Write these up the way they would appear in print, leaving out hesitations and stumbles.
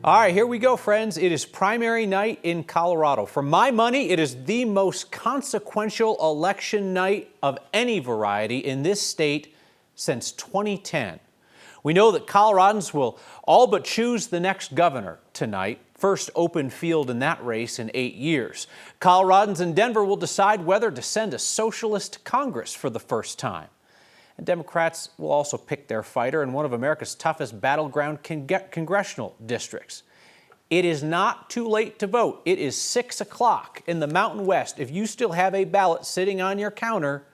All right, here we go, friends. It is primary night in Colorado. For my money, it is the most consequential election night of any variety in this state since 2010. We know that Coloradans will all but choose the next governor tonight, first open field in that race in 8 years. Coloradans in Denver will decide whether to send a socialist to Congress for the first time. And Democrats will also pick their fighter in one of America's toughest battleground congressional districts. It is not too late to vote. It is 6 o'clock in the Mountain West. If you still have a ballot sitting on your counter,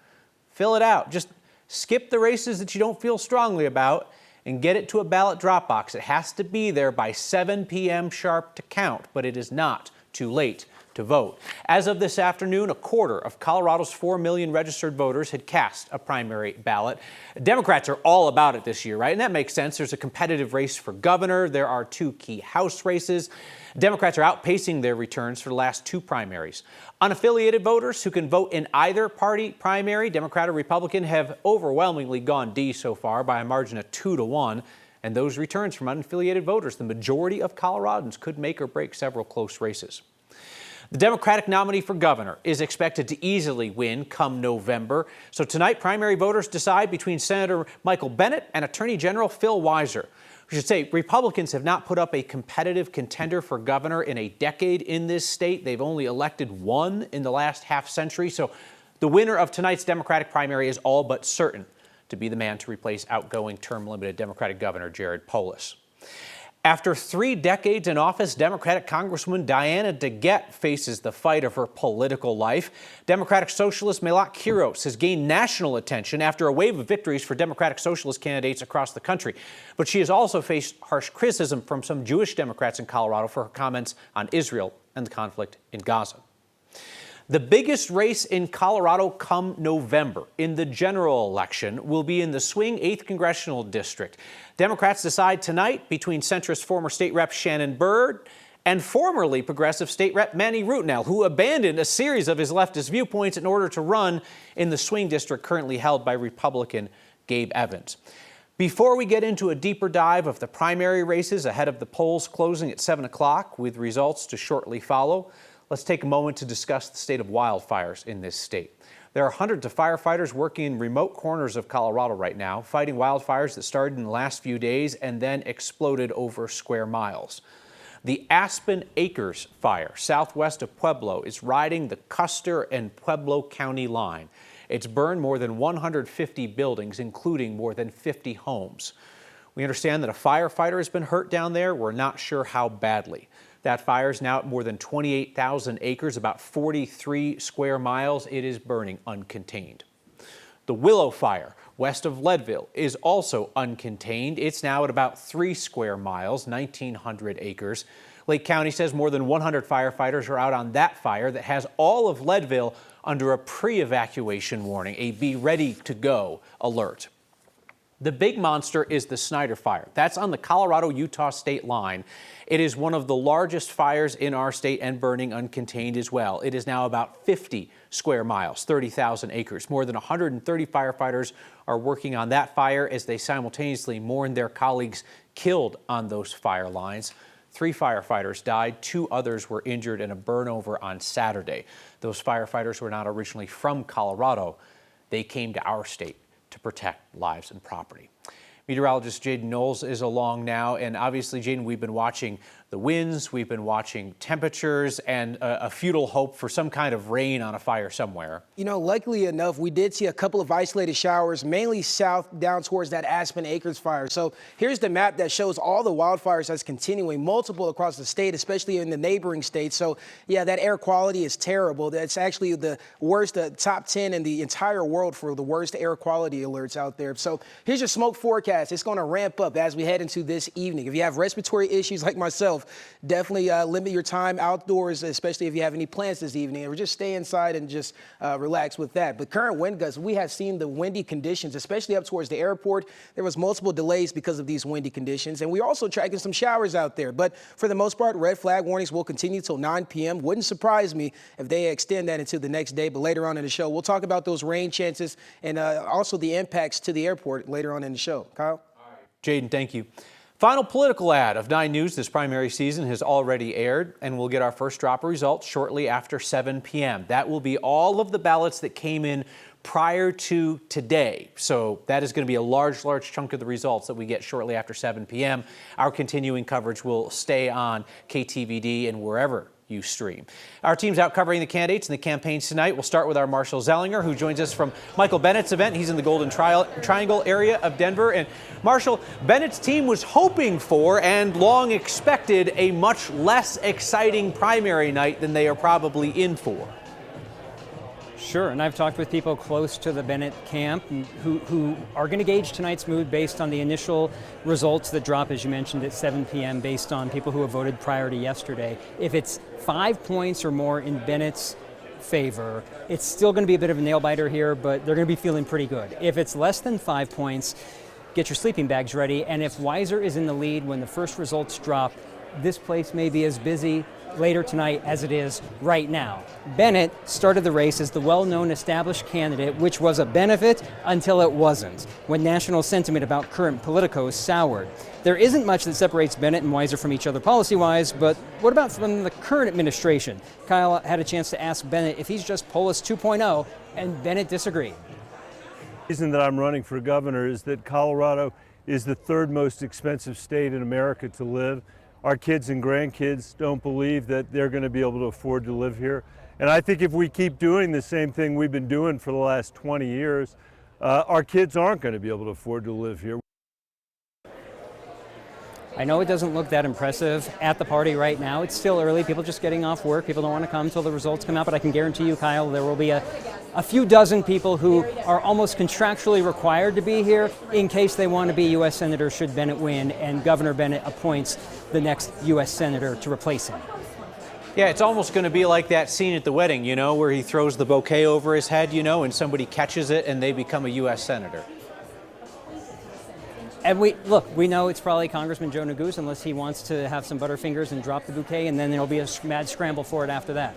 fill it out. Just skip the races that you don't feel strongly about and get it to a ballot drop box. It has to be there by 7 p.m. sharp to count, but it is not too late to vote. As of this afternoon, a quarter of Colorado's 4 million registered voters had cast a primary ballot. Democrats are all about it this year, right? And that makes sense. There's a competitive race for governor. There are 2 key House races. Democrats are outpacing their returns for the last 2 primaries. Unaffiliated voters who can vote in either party primary, Democrat or Republican, have overwhelmingly gone D so far by a margin of 2-1. And those returns from unaffiliated voters, the majority of Coloradans, could make or break several close races. The Democratic nominee for governor is expected to easily win come November. So tonight, primary voters decide between Senator Michael Bennet and Attorney General Phil Weiser. We should say Republicans have not put up a competitive contender for governor in a decade in this state. They've only elected one in the last half century. So the winner of tonight's Democratic primary is all but certain to be the man to replace outgoing term-limited Democratic Governor Jared Polis. After 3 decades in office, Democratic Congresswoman Diana DeGette faces the fight of her political life. Democratic Socialist Milot Quiros has gained national attention after a wave of victories for Democratic Socialist candidates across the country. But she has also faced harsh criticism from some Jewish Democrats in Colorado for her comments on Israel and the conflict in Gaza. The biggest race in Colorado come November in the general election will be in the swing 8th congressional district. Democrats decide tonight between centrist former state rep Shannon Byrd and formerly progressive state rep Manny Rutnell, who abandoned a series of his leftist viewpoints in order to run in the swing district currently held by Republican Gabe Evans. Before we get into a deeper dive of the primary races ahead of the polls closing at 7 o'clock with results to shortly follow, let's take a moment to discuss the state of wildfires in this state. There are hundreds of firefighters working in remote corners of Colorado right now, fighting wildfires that started in the last few days and then exploded over square miles. The Aspen Acres fire southwest of Pueblo is riding the Custer and Pueblo County line. It's burned more than 150 buildings, including more than 50 homes. We understand that a firefighter has been hurt down there. We're not sure how badly. That fire is now at more than 28,000 acres, about 43 square miles. It is burning uncontained. The Willow Fire, west of Leadville, is also uncontained. It's now at about 3 square miles, 1,900 acres. Lake County says more than 100 firefighters are out on that fire that has all of Leadville under a pre-evacuation warning, a be ready to go alert. The big monster is the Snyder Fire. That's on the Colorado-Utah state line. It is one of the largest fires in our state and burning uncontained as well. It is now about 50 square miles, 30,000 acres. More than 130 firefighters are working on that fire as they simultaneously mourn their colleagues killed on those fire lines. 3 firefighters died, 2 others were injured in a burnover on Saturday. Those firefighters were not originally from Colorado. They came to our state to protect lives and property. Meteorologist Jaden Knowles is along now, and obviously, Jaden, we've been watching the winds, we've been watching temperatures, and a futile hope for some kind of rain on a fire somewhere. You know, luckily enough, we did see a couple of isolated showers, mainly south down towards that Aspen Acres fire. So here's the map that shows all the wildfires that's continuing, multiple across the state, especially in the neighboring states. So yeah, that air quality is terrible. That's actually the worst, the top 10 in the entire world for the worst air quality alerts out there. So here's your smoke forecast. It's going to ramp up as we head into this evening. If you have respiratory issues like myself, definitely limit your time outdoors, especially if you have any plans this evening, or just stay inside and just relax with that. But current wind gusts, we have seen the windy conditions, especially up towards the airport. There was multiple delays because of these windy conditions, and we're also tracking some showers out there. But for the most part, red flag warnings will continue till 9 p.m. Wouldn't surprise me if they extend that into the next day. But later on in the show, we'll talk about those rain chances and also the impacts to the airport later on in the show. Kyle? Jaden, thank you. Final political ad of 9 News this primary season has already aired, and we'll get our first drop of results shortly after 7 p.m. That will be all of the ballots that came in prior to today. So that is going to be a large chunk of the results that we get shortly after 7 p.m. Our continuing coverage will stay on KTVD and wherever you stream. Our team's out covering the candidates and the campaigns tonight. We'll start with our Marshall Zellinger, who joins us from Michael Bennett's event. He's in the Golden Triangle area of Denver. And Marshall, Bennett's team was hoping for and long expected a much less exciting primary night than they are probably in for. Sure, and I've talked with people close to the Bennett camp who are going to gauge tonight's mood based on the initial results that drop, as you mentioned, at 7 p.m. based on people who have voted prior to yesterday. If it's 5 points or more in Bennett's favor, it's still going to be a bit of a nail-biter here, but they're going to be feeling pretty good. If it's less than 5 points, get your sleeping bags ready, and if Weiser is in the lead when the first results drop, this place may be as busy later tonight as it is right now. Bennett started the race as the well-known established candidate, which was a benefit until it wasn't, when national sentiment about current politicos soured. There isn't much that separates Bennett and Weiser from each other policy-wise, but what about from the current administration? Kyle had a chance to ask Bennett if he's just Polis 2.0, and Bennett disagreed. The reason that I'm running for governor is that Colorado is the third most expensive state in America to live. Our kids and grandkids don't believe that they're going to be able to afford to live here. And I think if we keep doing the same thing we've been doing for the last 20 years, our kids aren't going to be able to afford to live here. I know it doesn't look that impressive at the party right now. It's still early. People just getting off work. People don't want to come until the results come out. But I can guarantee you, Kyle, there will be a few dozen people who are almost contractually required to be here in case they want to be U.S. Senator should Bennett win and Governor Bennett appoints the next U.S. Senator to replace him. Yeah, it's almost going to be like that scene at the wedding, you know, where he throws the bouquet over his head, you know, and somebody catches it and they become a U.S. Senator. And we know it's probably Congressman Joe Neguse unless he wants to have some Butterfingers and drop the bouquet, and then there'll be a mad scramble for it after that.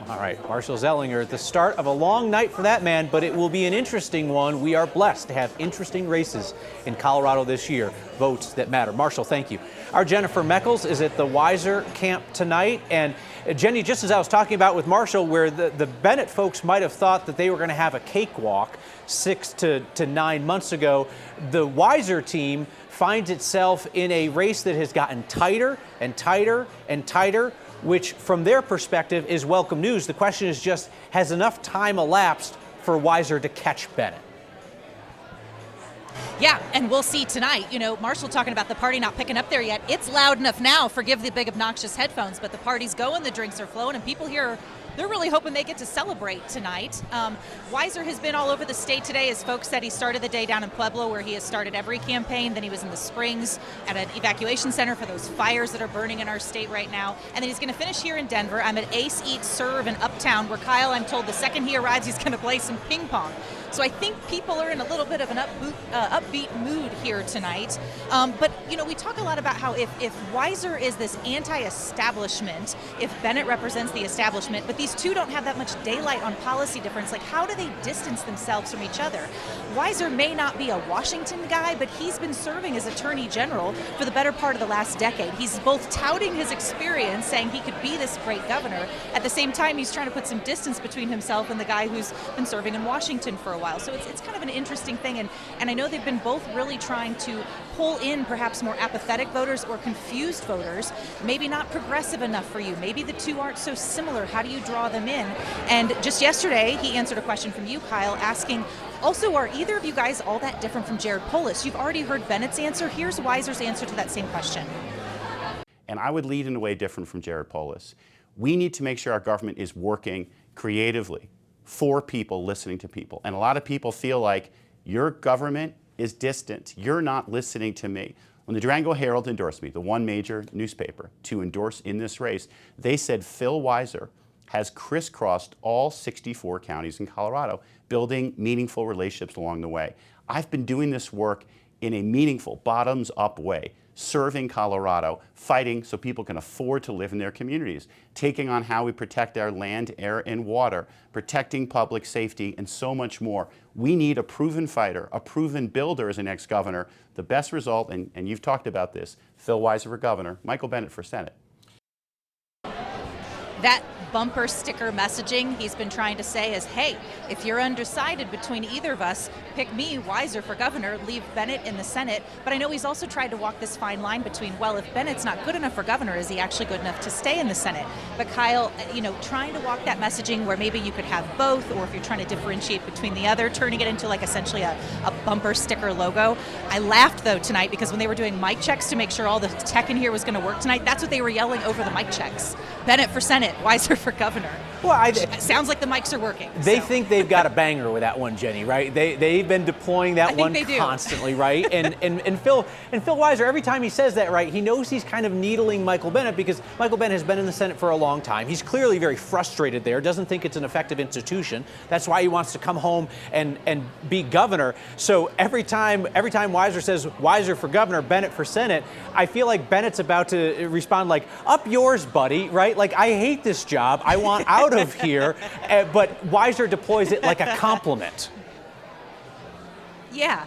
All right, Marshall Zellinger at the start of a long night for that man, but it will be an interesting one. We are blessed to have interesting races in Colorado this year, votes that matter. Marshall, thank you. Our Jennifer Meckles is at the Weiser camp tonight. And Jenny, just as I was talking about with Marshall, where the Bennett folks might have thought that they were going to have a cakewalk 6 to 9 months ago, the Weiser team finds itself in a race that has gotten tighter and tighter and tighter, which from their perspective is welcome news. The question is just, has enough time elapsed for Weiser to catch Bennett? Yeah, and we'll see tonight. You know, Marshall talking about the party not picking up there yet. It's loud enough now, forgive the big obnoxious headphones, but the party's going, the drinks are flowing, and people here, they're really hoping they get to celebrate tonight. Weiser has been all over the state today. As folks said, he started the day down in Pueblo, where he has started every campaign. Then he was in the Springs at an evacuation center for those fires that are burning in our state right now. And then he's going to finish here in Denver. I'm at Ace Eat Serve in Uptown, where Kyle, I'm told the second he arrives, he's going to play some ping pong. So I think people are in a little bit of an upbeat mood here tonight. But, you know, we talk a lot about how if Weiser is this anti-establishment, if Bennett represents the establishment, but these two don't have that much daylight on policy difference, like how do they distance themselves from each other? Weiser may not be a Washington guy, but he's been serving as Attorney General for the better part of the last decade. He's both touting his experience, saying he could be this great governor. At the same time, he's trying to put some distance between himself and the guy who's been serving in Washington for a while. So it's kind of an interesting thing, and I know they've been both really trying to pull in perhaps more apathetic voters or confused voters, maybe not progressive enough for you. Maybe the two aren't so similar. How do you draw them in? And just yesterday, he answered a question from you, Kyle, asking, also, are either of you guys all that different from Jared Polis? You've already heard Bennett's answer. Here's Weiser's answer to that same question. And I would lead in a way different from Jared Polis. We need to make sure our government is working creatively for people, listening to people. And a lot of people feel like your government is distant. You're not listening to me. When the Durango Herald endorsed me, the one major newspaper to endorse in this race, they said Phil Weiser has crisscrossed all 64 counties in Colorado, building meaningful relationships along the way. I've been doing this work in a meaningful, bottoms-up way, serving Colorado, fighting so people can afford to live in their communities, taking on how we protect our land, air, and water, protecting public safety, and so much more. We need a proven fighter, a proven builder as an ex-governor. The best result, and you've talked about this, Phil Weiser for governor, Michael Bennet for Senate. That bumper sticker messaging he's been trying to say is, hey, if you're undecided between either of us, pick me, Weiser, for governor, leave Bennett in the Senate. But I know he's also tried to walk this fine line between, well, if Bennett's not good enough for governor, is he actually good enough to stay in the Senate? But Kyle, trying to walk that messaging where maybe you could have both, or if you're trying to differentiate between the other, turning it into like essentially a bumper sticker logo. I laughed though tonight because when they were doing mic checks to make sure all the tech in here was going to work tonight, that's what they were yelling over the mic checks. Bennett for Senate, Weiser for governor. Well, sounds like the mics are working. They think they've got a banger with that one, Jenny, right? They've been deploying that one constantly, right? And Phil Weiser, every time he says that, right, he knows he's kind of needling Michael Bennet because Michael Bennet has been in the Senate for a long time. He's clearly very frustrated there, doesn't think it's an effective institution. That's why he wants to come home and be governor. So every time Weiser says Weiser for governor, Bennet for Senate, I feel like Bennett's about to respond like, up yours, buddy, right? Like, I hate this job. I want out of here. But Weiser deploys it like a compliment. Yeah,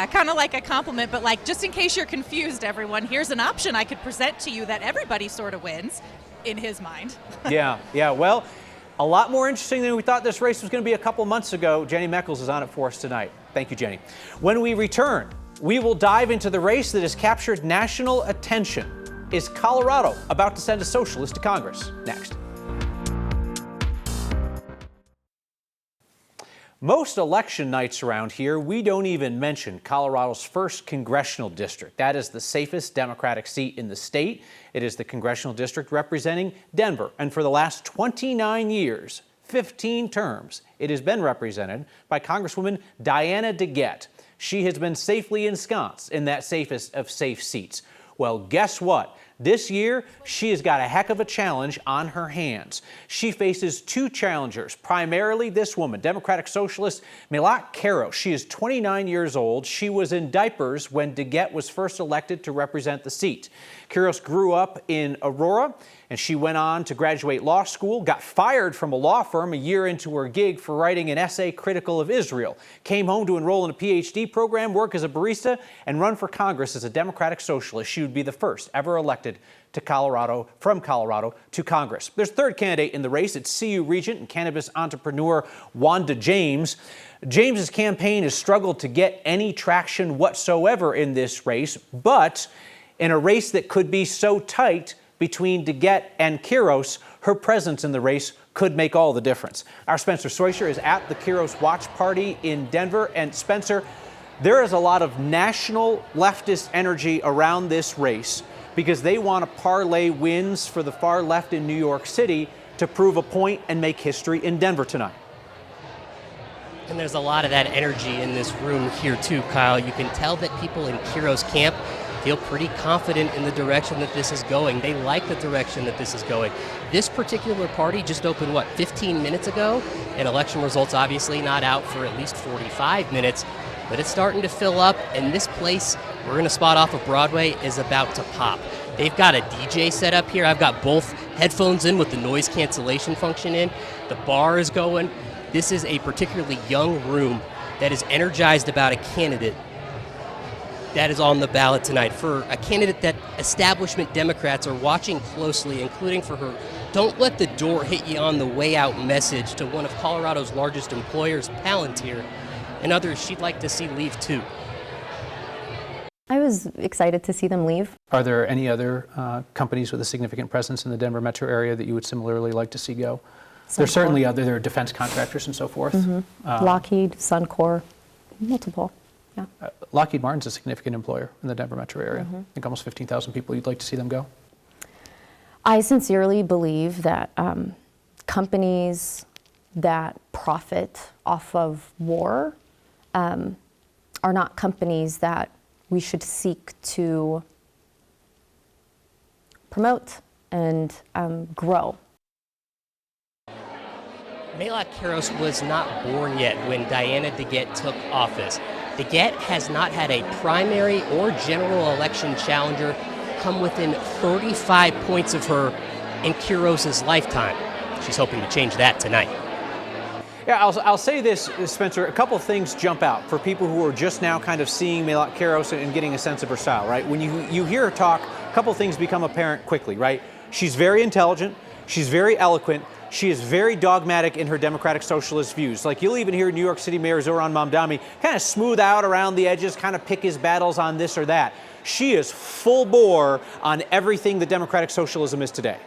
kind of like a compliment, but like, just in case you're confused, everyone, here's an option I could present to you that everybody sort of wins in his mind. Yeah. Well, a lot more interesting than we thought this race was going to be a couple months ago. Jenny Meckles is on it for us tonight. Thank you, Jenny. When we return, we will dive into the race that has captured national attention. Is Colorado about to send a socialist to Congress? Next. Most election nights around here, we don't even mention Colorado's first congressional district. That is the safest Democratic seat in the state. It is the congressional district representing Denver. And for the last 29 years, 15 terms, it has been represented by Congresswoman Diana DeGette. She has been safely ensconced in that safest of safe seats. Well, guess what? This year, she has got a heck of a challenge on her hands. She faces two challengers, primarily this woman, Democratic Socialist Milak Karos. She is 29 years old. She was in diapers when DeGette was first elected to represent the seat. Karos grew up in Aurora, and she went on to graduate law school, got fired from a law firm a year into her gig for writing an essay critical of Israel, came home to enroll in a PhD program, work as a barista, and run for Congress as a Democratic Socialist. She would be the first ever elected to Colorado, from Colorado to Congress. There's a third candidate in the race. It's CU Regent and cannabis entrepreneur Wanda James. James's campaign has struggled to get any traction whatsoever in this race, but in a race that could be so tight between DeGette and Karos, her presence in the race could make all the difference. Our Spencer Soysher is at the Karos Watch Party in Denver. And Spencer, there is a lot of national leftist energy around this race because they want to parlay wins for the far left in New York City to prove a point and make history in Denver tonight. And there's a lot of that energy in this room here too, Kyle. You can tell that people in Karos camp feel pretty confident in the direction that this is going. They like the direction that this is going. This particular party just opened, 15 minutes ago? And election results obviously not out for at least 45 minutes, but it's starting to fill up, and this place, we're in a spot off of Broadway, is about to pop. They've got a DJ set up here. I've got both headphones in with the noise cancellation function in. The bar is going. This is a particularly young room that is energized about a candidate that is on the ballot tonight, for a candidate that establishment Democrats are watching closely, including for her "Don't let the door hit you on the way out" message to one of Colorado's largest employers, Palantir, and others she'd like to see leave too. I was excited to see them leave. Are there any other companies with a significant presence in the Denver metro area that you would similarly like to see go? There's certainly other, there are defense contractors and so forth. Lockheed, Suncor, multiple. Yeah. Lockheed Martin's a significant employer in the Denver metro area. I think almost 15,000 people. You'd like to see them go? I sincerely believe that companies that profit off of war are not companies that we should seek to promote and grow. Milak Karos was not born yet when Diana DeGette took office. DeGette has not had a primary or general election challenger come within 35 points of her in Quiros's lifetime. She's hoping to change that tonight. Yeah, I'll say this, Spencer, a couple of things jump out for people who are just now kind of seeing Mayotte Quiros and getting a sense of her style, right? When you hear her talk, a couple of things become apparent quickly, right? She's very intelligent, she's very eloquent, she is very dogmatic in her democratic socialist views. Like you'll even hear New York City Mayor Zohran Mamdani kind of smooth out around the edges, kind of pick his battles on this or that. She is full bore on everything that democratic socialism is today.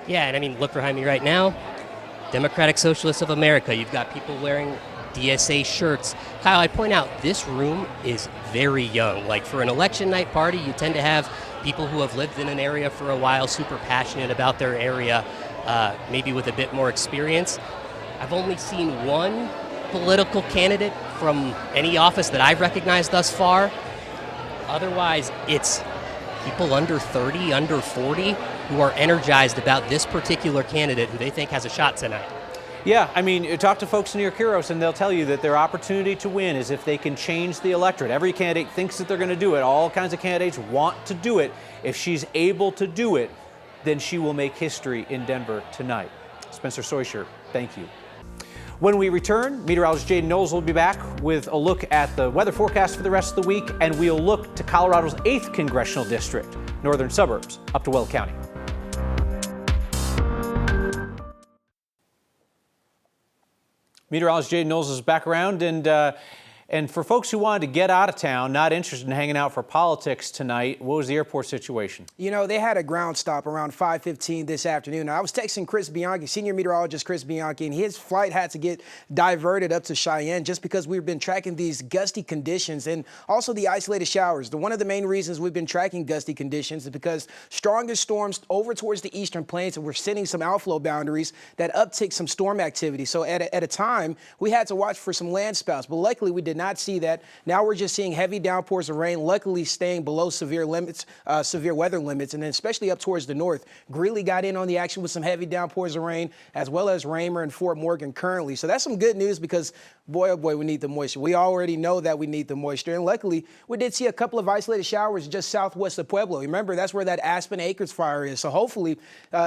Yeah, and I mean, look behind me right now. Democratic Socialists of America. You've got people wearing DSA shirts. Kyle, I point out this room is very young. Like for an election night party, you tend to have people who have lived in an area for a while, super passionate about their area, maybe with a bit more experience. I've only seen one political candidate from any office that I've recognized thus far. Otherwise, it's people under 30, under 40, who are energized about this particular candidate who they think has a shot tonight. Yeah, I mean, talk to folks near Quiros and they'll tell you that their opportunity to win is if they can change the electorate. Every candidate thinks that they're going to do it. All kinds of candidates want to do it. If she's able to do it, then she will make history in Denver tonight. Spencer Soysher, thank you. When we return, meteorologist Jaden Knowles will be back with a look at the weather forecast for the rest of the week, and we'll look to Colorado's 8th congressional district, northern suburbs, up to Weld County. Meteorologist Jaden Knowles is back around, and for folks who wanted to get out of town, not interested in hanging out for politics tonight, what was the airport situation? You know, they had a ground stop around 5:15 this afternoon. I was texting Chris Bianchi, senior meteorologist Chris Bianchi, and his flight had to get diverted up to Cheyenne just because we've been tracking these gusty conditions and also the isolated showers. One of the main reasons we've been tracking gusty conditions is because stronger storms over towards the eastern plains, and we're sending some outflow boundaries that uptick some storm activity. So at a time, we had to watch for some land spouts, but luckily we did not see that. Now we're just seeing heavy downpours of rain, luckily staying below severe limits, severe weather limits, and then especially up towards the north. Greeley got in on the action with some heavy downpours of rain, as well as Raymer and Fort Morgan currently. So that's some good news because, boy, oh boy, we need the moisture. We already know that we need the moisture, and luckily we did see a couple of isolated showers just southwest of Pueblo. Remember, that's where that Aspen Acres fire is. So hopefully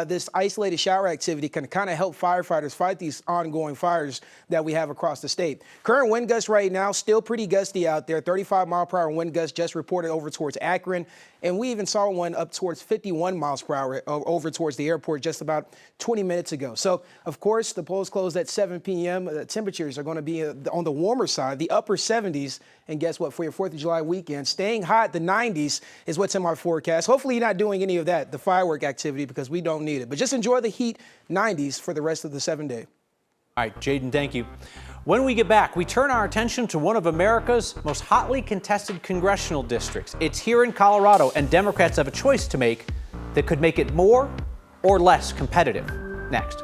this isolated shower activity can kind of help firefighters fight these ongoing fires that we have across the state. Current wind gusts right now, still pretty gusty out there. 35-mile-per-hour wind gusts just reported over towards Akron. And we even saw one up towards 51 miles per hour over towards the airport just about 20 minutes ago. So, of course, the polls closed at 7 p.m. Temperatures are going to be on the warmer side, the upper 70s. And guess what? For your 4th of July weekend, staying hot, the 90s is what's in my forecast. Hopefully you're not doing any of that, the firework activity, because we don't need it. But just enjoy the heat, 90s for the rest of the 7-day. All right, Jaden, thank you. When we get back, we turn our attention to one of America's most hotly contested congressional districts. It's here in Colorado, and Democrats have a choice to make that could make it more or less competitive. Next.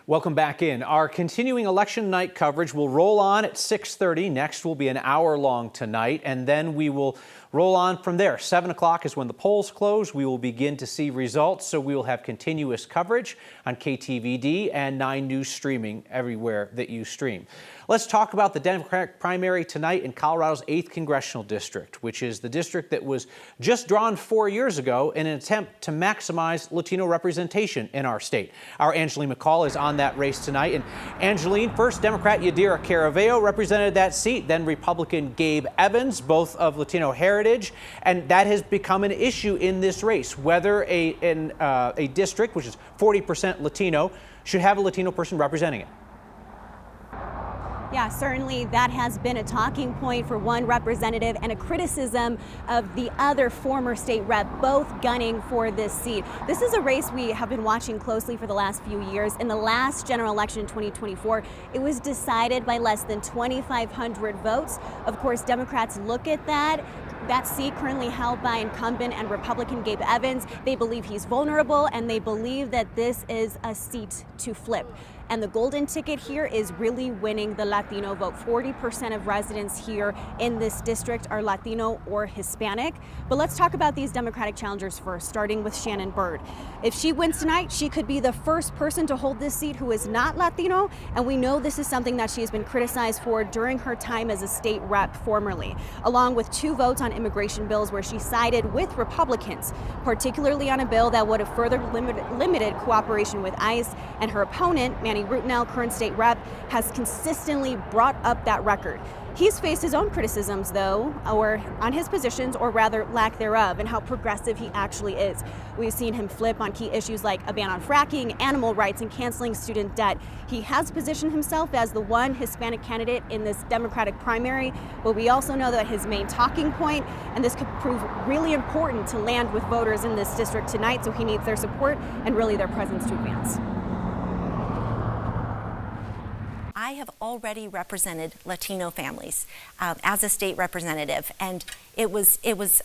Welcome back in. Our continuing election night coverage will roll on at 6:30. Next will be an hour long tonight, and then we will roll on from there. 7 o'clock is when the polls close. We will begin to see results, so we will have continuous coverage on KTVD and 9 News streaming everywhere that you stream. Let's talk about the Democratic primary tonight in Colorado's 8th congressional district, which is the district that was just drawn 4 years ago in an attempt to maximize Latino representation in our state. Our Angeline McCall is on that race tonight. And Angeline, first Democrat Yadira Caraveo represented that seat, then Republican Gabe Evans, both of Latino heritage, and that has become an issue in this race, whether a district, which is 40% Latino, should have a Latino person representing it. Yeah, certainly that has been a talking point for one representative and a criticism of the other former state rep, both gunning for this seat. This is a race we have been watching closely for the last few years. In the last general election in 2024, it was decided by less than 2,500 votes. Of course, Democrats look at that, that seat currently held by incumbent and Republican Gabe Evans. They believe he's vulnerable, and they believe that this is a seat to flip. And the golden ticket here is really winning the Latino vote. 40% of residents here in this district are Latino or Hispanic. But let's talk about these Democratic challengers first, starting with Shannon Byrd. If she wins tonight, she could be the first person to hold this seat who is not Latino. And we know this is something that she has been criticized for during her time as a state rep formerly, along with 2 votes on immigration bills where she sided with Republicans, particularly on a bill that would have further limited cooperation with ICE. And her opponent, Manny Rutinel, current state rep, has consistently brought up that record. He's faced his own criticisms, though, or on his positions, or rather lack thereof, and how progressive he actually is. We've seen him flip on key issues like a ban on fracking, animal rights, and canceling student debt. He has positioned himself as the one Hispanic candidate in this Democratic primary, but we also know that his main talking point, and this could prove really important to land with voters in this district tonight, so he needs their support and really their presence to advance. I have already represented Latino families as a state representative, and it was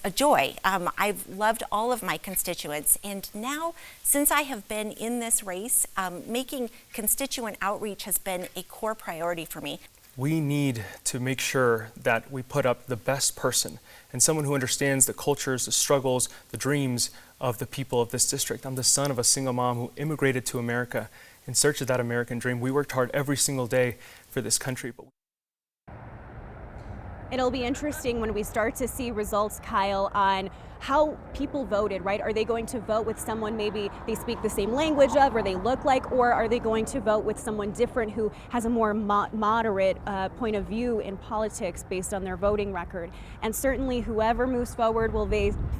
a joy. I've loved all of my constituents, and now, since I have been in this race, making constituent outreach has been a core priority for me. We need to make sure that we put up the best person and someone who understands the cultures, the struggles, the dreams of the people of this district. I'm the son of a single mom who immigrated to America in search of that American dream. We worked hard every single day for this country. It'll be interesting when we start to see results, Kyle, on how people voted, right? Are they going to vote with someone maybe they speak the same language of or they look like, or are they going to vote with someone different who has a more moderate point of view in politics based on their voting record? And certainly whoever moves forward will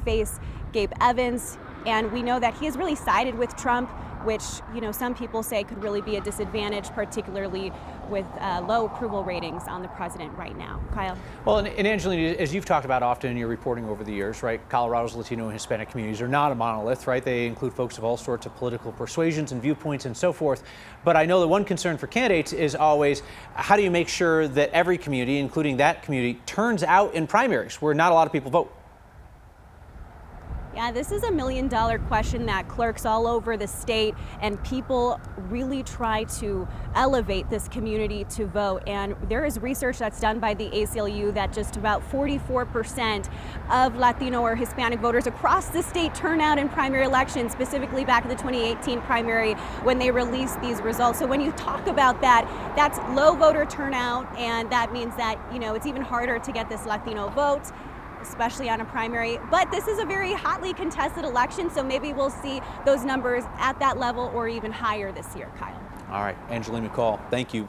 face Gabe Evans, and we know that he has really sided with Trump, which, you know, some people say could really be a disadvantage, particularly with low approval ratings on the president right now. Kyle? Well, and Angelina, as you've talked about often in your reporting over the years, right, Colorado's Latino and Hispanic communities are not a monolith, right? They include folks of all sorts of political persuasions and viewpoints and so forth. But I know that one concern for candidates is always, how do you make sure that every community, including that community, turns out in primaries where not a lot of people vote? Yeah, this is $1 million question that clerks all over the state, and people really try to elevate this community to vote. And there is research that's done by the ACLU that just about 44% of Latino or Hispanic voters across the state turn out in primary elections, specifically back in the 2018 primary when they released these results. So when you talk about that, that's low voter turnout, and that means that, you know, it's even harder to get this Latino vote, especially on a primary. But this is a very hotly contested election, so maybe we'll see those numbers at that level or even higher this year, Kyle. All right, Angelina McCall, thank you.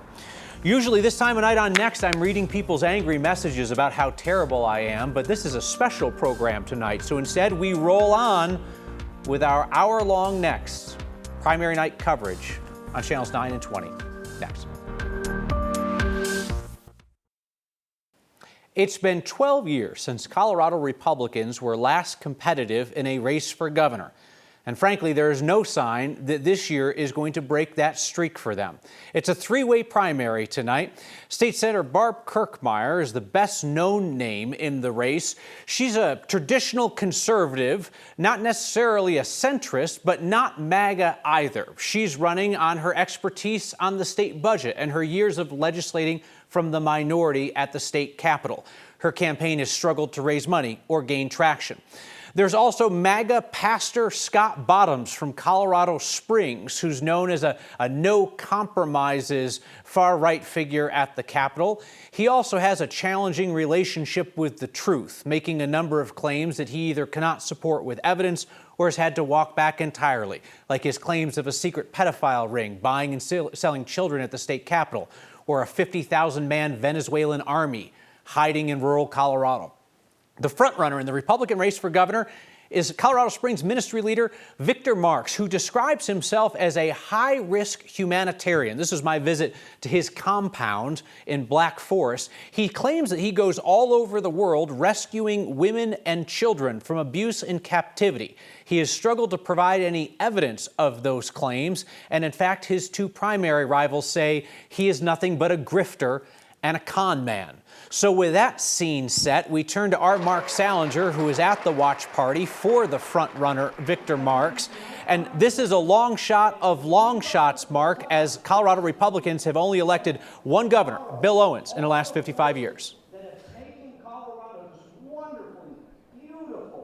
Usually this time of night on Next, I'm reading people's angry messages about how terrible I am, but this is a special program tonight, so instead we roll on with our hour-long Next primary night coverage on channels 9 and 20. Next. It's been 12 years since Colorado Republicans were last competitive in a race for governor. And frankly, there is no sign that this year is going to break that streak for them. It's a three-way primary tonight. State Senator Barb Kirkmeyer is the best-known name in the race. She's a traditional conservative, not necessarily a centrist, but not MAGA either. She's running on her expertise on the state budget and her years of legislating from the minority at the state capitol. Her campaign has struggled to raise money or gain traction. There's also MAGA pastor Scott Bottoms from Colorado Springs, who's known as a no-compromises far-right figure at the Capitol. He also has a challenging relationship with the truth, making a number of claims that he either cannot support with evidence or has had to walk back entirely, like his claims of a secret pedophile ring buying and selling children at the state Capitol, or a 50,000-man Venezuelan army hiding in rural Colorado. The frontrunner in the Republican race for governor is Colorado Springs ministry leader Victor Marks, who describes himself as a high-risk humanitarian. This is my visit to his compound in Black Forest. He claims that he goes all over the world rescuing women and children from abuse and captivity. He has struggled to provide any evidence of those claims, and in fact, his two primary rivals say he is nothing but a grifter and a con man. So with that scene set, we turn to our Mark Salinger, who is at the watch party for the front runner, Victor Marx. And this is a long shot of long shots, Mark, as Colorado Republicans have only elected one governor, Bill Owens, in the last 55 years.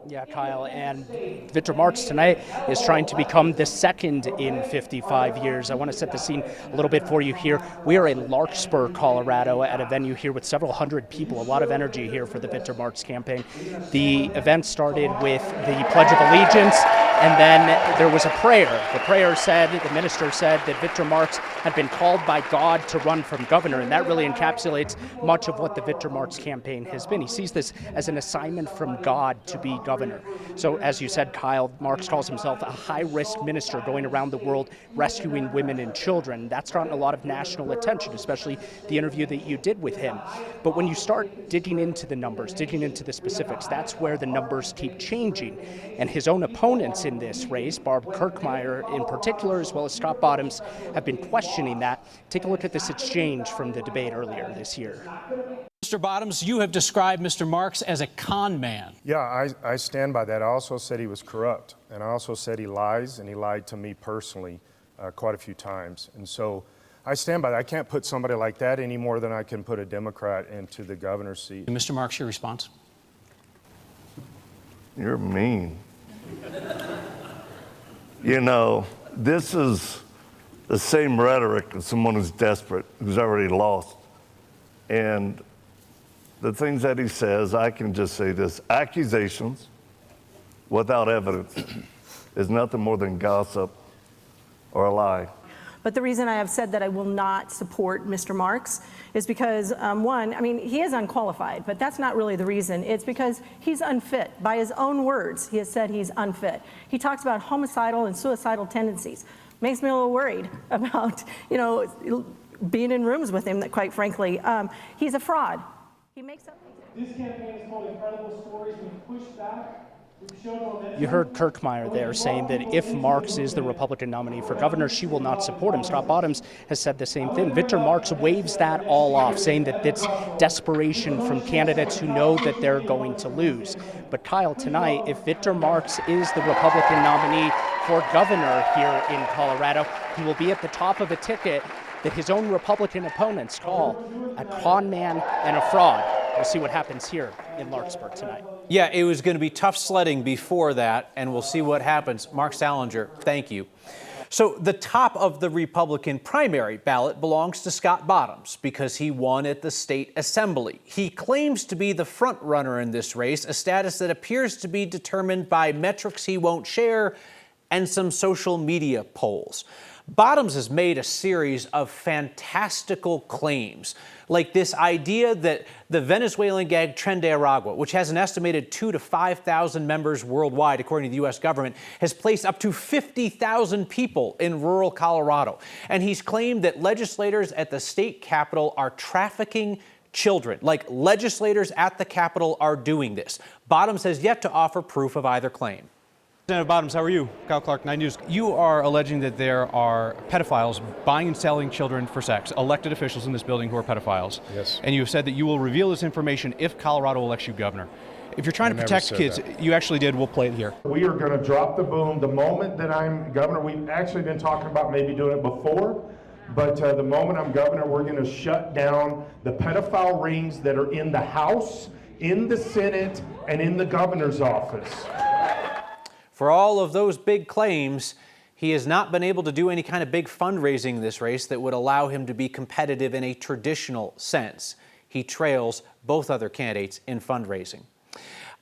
Yeah, Kyle, and Victor Marx tonight is trying to become the second in 55 years. I want to set the scene a little bit for you here. We are in Larkspur, Colorado, at a venue here with several hundred people, a lot of energy here for the Victor Marx campaign. The event started with the Pledge of Allegiance, and then there was a prayer. The prayer said, the minister said that Victor Marx had been called by God to run for governor, and that really encapsulates much of what the Victor Marx campaign has been. He sees this as an assignment from God to be governor. So as you said, Kyle, Marx calls himself a high-risk minister going around the world rescuing women and children. That's gotten a lot of national attention, especially the interview that you did with him. But when you start digging into the numbers, digging into the specifics, that's where the numbers keep changing. And his own opponents in this race, Barb Kirkmeyer in particular, as well as Scott Bottoms, have been questioning that. Take a look at this exchange from the debate earlier this year. Mr. Bottoms, you have described Mr. Marx as a con man. Yeah, I stand by that. I also said he was corrupt, and I also said he lies, and he lied to me personally quite a few times. And so I stand by that. I can't put somebody like that any more than I can put a Democrat into the governor's seat. Mr. Marx, your response? You're mean. You know, this is the same rhetoric as someone who's desperate, who's already lost. And the things that he says, I can just say this: accusations without evidence is nothing more than gossip or a lie. But the reason I have said that I will not support Mr. Marx is because, one, I mean, he is unqualified, but that's not really the reason. It's because he's unfit. By his own words, he has said he's unfit. He talks about homicidal and suicidal tendencies. Makes me a little worried about, you know, being in rooms with him, that quite frankly, he's a fraud. He makes up. This campaign is called Incredible Stories. We push back. You heard Kirkmeyer there saying that if Marx is the Republican nominee for governor, she will not support him. Scott Bottoms has said the same thing. Victor Marx waves that all off, saying that it's desperation from candidates who know that they're going to lose. But Kyle, tonight, if Victor Marx is the Republican nominee for governor here in Colorado, he will be at the top of a ticket that his own Republican opponents call a con man and a fraud. We'll see what happens here in Larkspur tonight. Yeah, it was going to be tough sledding before that, and we'll see what happens. Mark Salinger, thank you. So the top of the Republican primary ballot belongs to Scott Bottoms because he won at the state assembly. He claims to be the front runner in this race, a status that appears to be determined by metrics he won't share and some social media polls. Bottoms has made a series of fantastical claims, like this idea that the Venezuelan gang Tren de Aragua, which has an estimated 2,000 to 5,000 members worldwide, according to the U.S. government, has placed up to 50,000 people in rural Colorado. And he's claimed that legislators at the state capitol are trafficking children, like legislators at the Capitol are doing this. Bottoms has yet to offer proof of either claim. Senator Bottoms, how are you? Kyle Clark, 9 News. You are alleging that there are pedophiles buying and selling children for sex, elected officials in this building who are pedophiles. Yes. And you have said that you will reveal this information if Colorado elects you governor. If you're trying to protect kids, you actually did. We'll play it here. We are going to drop the boom the moment that I'm governor. We've actually been talking about maybe doing it before, but the moment I'm governor, we're going to shut down the pedophile rings that are in the House, in the Senate, and in the governor's office. For all of those big claims, he has not been able to do any kind of big fundraising in this race that would allow him to be competitive in a traditional sense. He trails both other candidates in fundraising.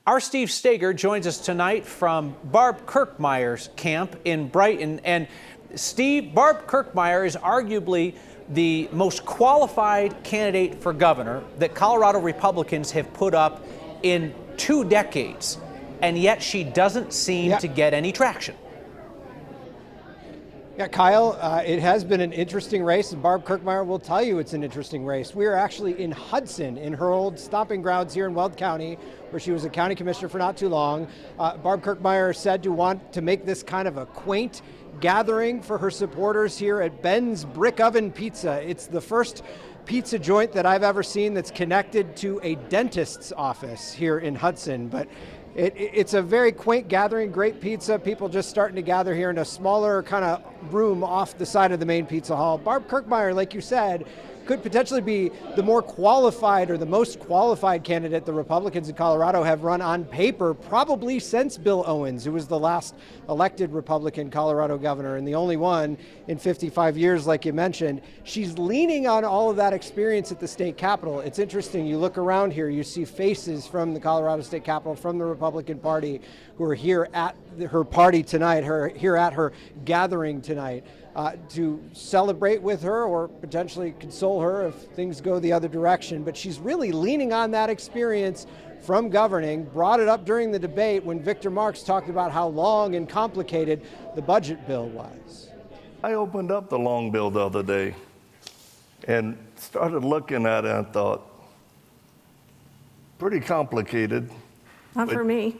Our Steve Steger joins us tonight from Barb Kirkmeyer's camp in Brighton. And Steve, Barb Kirkmeyer is arguably the most qualified candidate for governor that Colorado Republicans have put up in 2 decades. And yet she doesn't seem to get any traction. Yeah, Kyle, it has been an interesting race, and Barb Kirkmeyer will tell you it's an interesting race. We are actually in Hudson, in her old stomping grounds here in Weld County, where she was a county commissioner for not too long. Barb Kirkmeyer said to want to make this kind of a quaint gathering for her supporters here at Ben's Brick Oven Pizza. It's the first pizza joint that I've ever seen that's connected to a dentist's office here in Hudson, but it's a very quaint gathering, great pizza, people just starting to gather here in a smaller kind of room off the side of the main pizza hall. Barb Kirkmeyer, like you said, could potentially be the more qualified or the most qualified candidate the Republicans in Colorado have run on paper probably since Bill Owens, who was the last elected Republican Colorado governor and the only one in 55 years, like you mentioned. She's leaning on all of that experience at the state capitol. It's interesting, you look around here, you see faces from the Colorado State Capitol, from the Republican Party, who are here at her party tonight, here at her gathering tonight. To celebrate with her or potentially console her if things go the other direction. But she's really leaning on that experience from governing, brought it up during the debate when Victor Marx talked about how long and complicated the budget bill was. I opened up the long bill the other day and started looking at it and thought, pretty complicated. Not for me.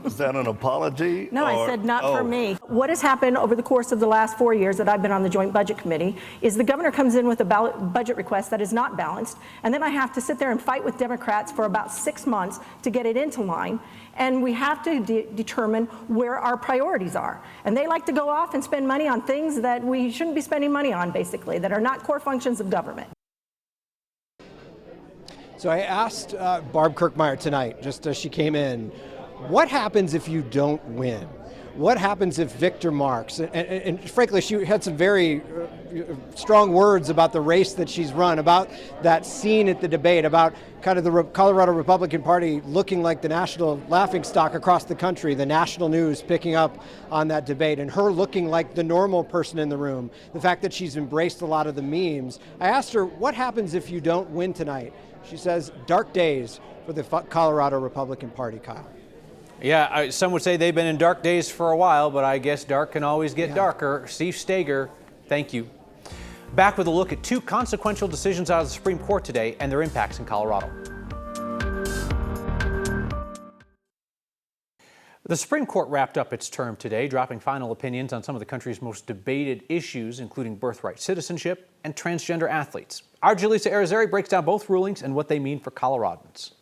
Is that an apology? No, I said not for me. What has happened over the course of the last 4 years that I've been on the Joint Budget Committee is the governor comes in with a budget request that is not balanced, and then I have to sit there and fight with Democrats for about 6 months to get it into line, and we have to determine where our priorities are. And they like to go off and spend money on things that we shouldn't be spending money on, basically, that are not core functions of government. So I asked Barb Kirkmeyer tonight, just as she came in, what happens if you don't win? What happens if Victor Marx, and frankly, she had some very strong words about the race that she's run, about that scene at the debate, about kind of the Colorado Republican Party looking like the national laughingstock across the country, the national news picking up on that debate, and her looking like the normal person in the room, the fact that she's embraced a lot of the memes. I asked her, what happens if you don't win tonight? She says, dark days for the Colorado Republican Party, Kyle. Yeah, some would say they've been in dark days for a while, but I guess dark can always get darker. Steve Steger, thank you. Back with a look at two consequential decisions out of the Supreme Court today and their impacts in Colorado. The Supreme Court wrapped up its term today, dropping final opinions on some of the country's most debated issues, including birthright citizenship and transgender athletes. Our Julissa Arizari breaks down both rulings and what they mean for Coloradans.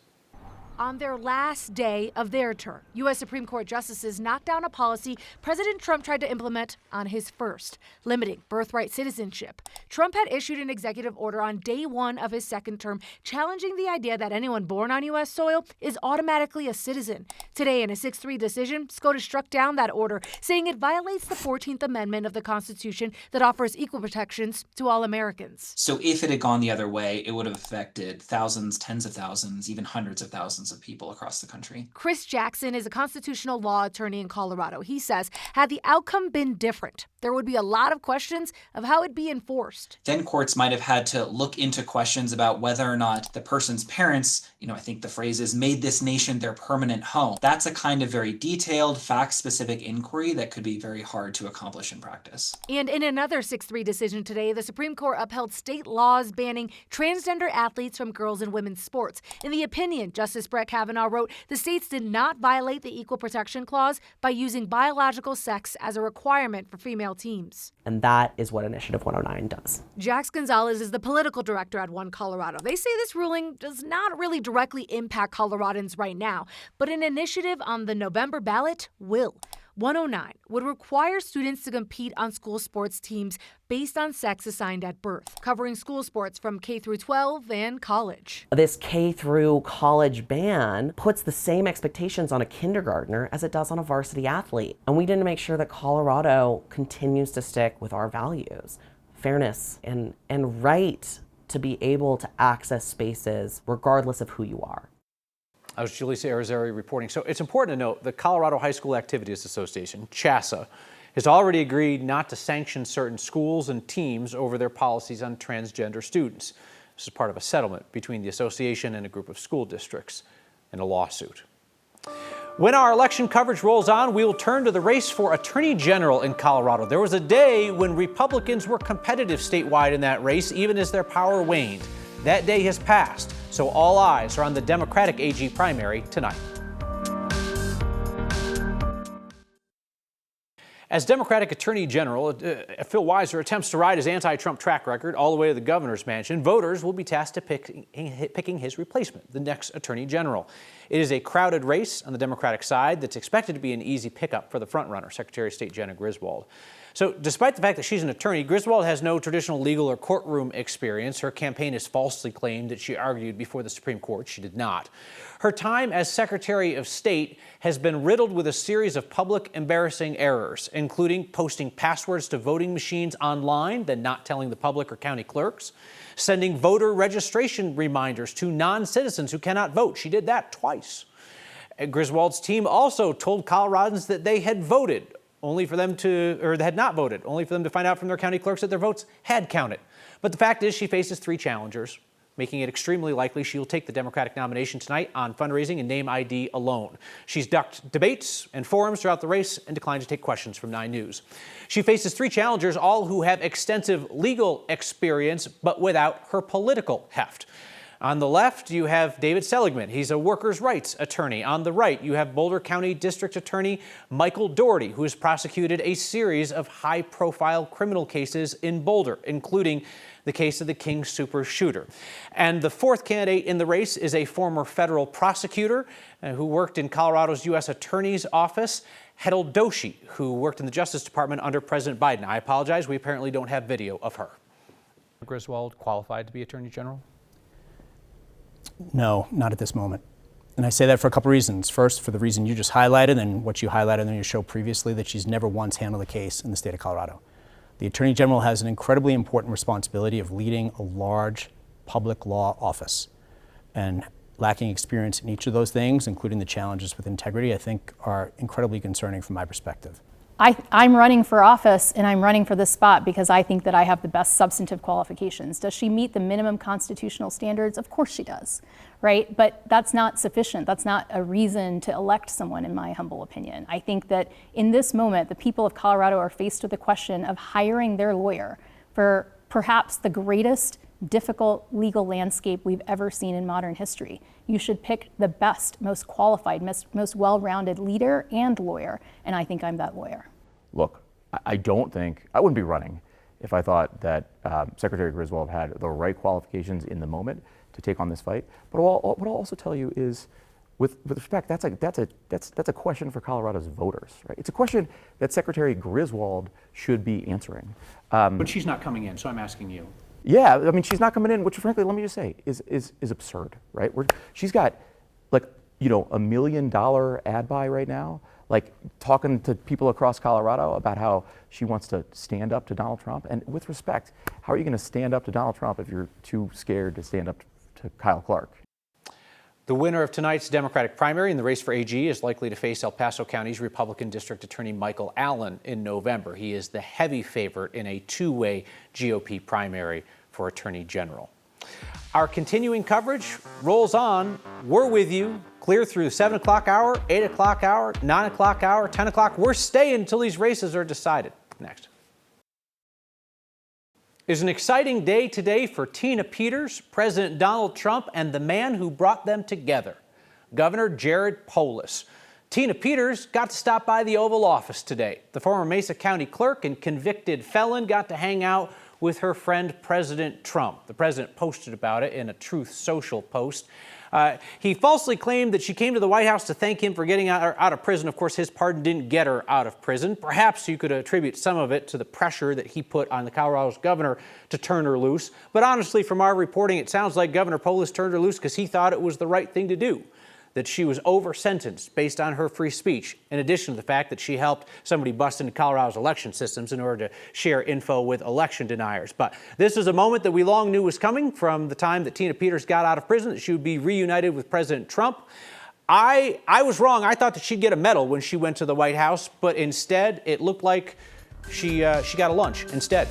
On their last day of their term, U.S. Supreme Court justices knocked down a policy President Trump tried to implement on his first, limiting birthright citizenship. Trump had issued an executive order on day one of his second term, challenging the idea that anyone born on U.S. soil is automatically a citizen. Today, in a 6-3 decision, SCOTUS struck down that order, saying it violates the 14th Amendment of the Constitution that offers equal protections to all Americans. So if it had gone the other way, it would have affected thousands, tens of thousands, even hundreds of thousands of people across the country. Chris Jackson is a constitutional law attorney in Colorado. He says, had the outcome been different, there would be a lot of questions of how it'd be enforced. Then courts might have had to look into questions about whether or not the person's parents, I think the phrase is, made this nation their permanent home. That's a kind of very detailed, fact-specific inquiry that could be very hard to accomplish in practice. And in another 6-3 decision today, the Supreme Court upheld state laws banning transgender athletes from girls and women's sports. In the opinion, Justice Brett Kavanaugh wrote, the states did not violate the Equal Protection Clause by using biological sex as a requirement for female teams. And that is what Initiative 109 does. Jax Gonzalez is the political director at One Colorado. They say this ruling does not really directly impact Coloradans right now, but an initiative on the November ballot will. 109 would require students to compete on school sports teams based on sex assigned at birth, covering school sports from K through 12 and college. This K through college ban puts the same expectations on a kindergartner as it does on a varsity athlete. And we need to make sure that Colorado continues to stick with our values, fairness and right to be able to access spaces regardless of who you are. I was Julissa Arizari reporting. So it's important to note the Colorado High School Activities Association, CHASA, has already agreed not to sanction certain schools and teams over their policies on transgender students. This is part of a settlement between the association and a group of school districts in a lawsuit. When our election coverage rolls on, we will turn to the race for Attorney General in Colorado. There was a day when Republicans were competitive statewide in that race, even as their power waned. That day has passed, so all eyes are on the Democratic AG primary tonight. As Democratic Attorney General, Phil Weiser attempts to ride his anti-Trump track record all the way to the governor's mansion. Voters will be tasked to picking his replacement, the next Attorney General. It is a crowded race on the Democratic side that's expected to be an easy pickup for the frontrunner, Secretary of State Jena Griswold. So despite the fact that she's an attorney, Griswold has no traditional legal or courtroom experience. Her campaign has falsely claimed that she argued before the Supreme Court. She did not. Her time as Secretary of State has been riddled with a series of public embarrassing errors, including posting passwords to voting machines online, then not telling the public or county clerks, sending voter registration reminders to non-citizens who cannot vote. She did that twice. Griswold's team also told Coloradans that they had voted, only for them to, or they had not voted, only for them to find out from their county clerks that their votes had counted. But the fact is, she faces 3 challengers, making it extremely likely she'll take the Democratic nomination tonight on fundraising and name ID alone. She's ducked debates and forums throughout the race and declined to take questions from 9 News. She faces 3 challengers, all who have extensive legal experience, but without her political heft. On the left, you have David Seligman. He's a workers' rights attorney. On the right, you have Boulder County District Attorney Michael Doherty, who has prosecuted a series of high-profile criminal cases in Boulder, including the case of the King Super Shooter. And the 4th candidate in the race is a former federal prosecutor who worked in Colorado's U.S. Attorney's Office, Hedel Doshi, who worked in the Justice Department under President Biden. I apologize, we apparently don't have video of her. Griswold qualified to be Attorney General? No, not at this moment. And I say that for a couple reasons. First, for the reason you just highlighted and what you highlighted in your show previously, that she's never once handled a case in the state of Colorado. The Attorney General has an incredibly important responsibility of leading a large public law office. And lacking experience in each of those things, including the challenges with integrity, I think are incredibly concerning from my perspective. I'm running for office, and I'm running for this spot because I think that I have the best substantive qualifications. Does she meet the minimum constitutional standards? Of course she does, right? But that's not sufficient. That's not a reason to elect someone, in my humble opinion. I think that in this moment, the people of Colorado are faced with the question of hiring their lawyer for perhaps the greatest difficult legal landscape we've ever seen in modern history. You should pick the best, most qualified, most well-rounded leader and lawyer, and I think I'm that lawyer. Look, I don't think, I wouldn't be running if I thought that Secretary Griswold had the right qualifications in the moment to take on this fight. But what I'll also tell you is, with respect, that's a question for Colorado's voters, right? It's a question that Secretary Griswold should be answering. But she's not coming in, so I'm asking you. Yeah, I mean, she's not coming in, which frankly, let me just say, is absurd, right? She's got, like, $1 million ad buy right now, like talking to people across Colorado about how she wants to stand up to Donald Trump. And with respect, how are you going to stand up to Donald Trump if you're too scared to stand up to Kyle Clark? The winner of tonight's Democratic primary in the race for AG is likely to face El Paso County's Republican District Attorney Michael Allen in November. He is the heavy favorite in a 2-way GOP primary for Attorney General. Our continuing coverage rolls on. We're with you clear through the 7 o'clock hour, 8 o'clock hour, 9 o'clock hour, 10 o'clock. We're staying until these races are decided. Next. It's an exciting day today for Tina Peters, President Donald Trump, and the man who brought them together, Governor Jared Polis. Tina Peters got to stop by the Oval Office today. The former Mesa County clerk and convicted felon got to hang out with her friend President Trump. The president posted about it in a Truth Social post. He falsely claimed that she came to the White House to thank him for getting out of prison. Of course, his pardon didn't get her out of prison. Perhaps you could attribute some of it to the pressure that he put on the Colorado's governor to turn her loose. But honestly, from our reporting, it sounds like Governor Polis turned her loose because he thought it was the right thing to do, that she was over-sentenced based on her free speech, in addition to the fact that she helped somebody bust into Colorado's election systems in order to share info with election deniers. But this is a moment that we long knew was coming from the time that Tina Peters got out of prison, that she would be reunited with President Trump. I was wrong. I thought that she'd get a medal when she went to the White House, but instead it looked like she got a lunch instead.